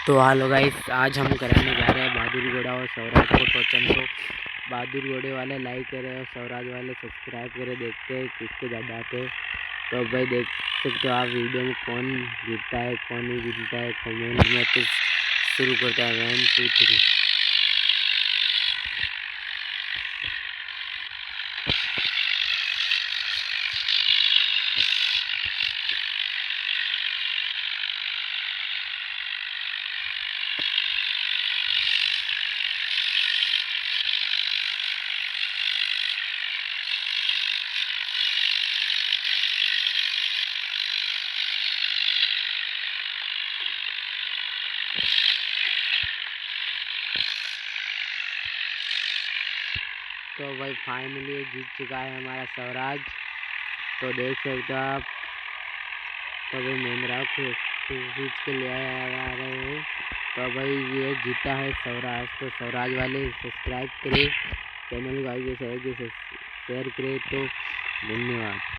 तो hello guys, आज हम कराने जा रहे हैं बहादुर घोड़ा और स्वराज को टोचन। तो बहादुर घोड़े वाले लाइक करें और स्वराज वाले सब्सक्राइब करें। देखते हैं किसको ज़्यादा आते हैं। तो भाई देख सकते हो आप वीडियो में कौन जीतता है कौन नहीं जीतता है कमेंट में। तो शुरू करता है 1 2 3। तो भाई फाइनली जीत चुका है हमारा स्वराज। तो देख सकते हो आप। तो भाई महिंद्रा को खींच के ले आ रहे हैं। तो भाई ये जीता है स्वराज। तो स्वराज वाले सब्सक्राइब करें, चैनल को आगे शेयर करें। तो धन्यवाद।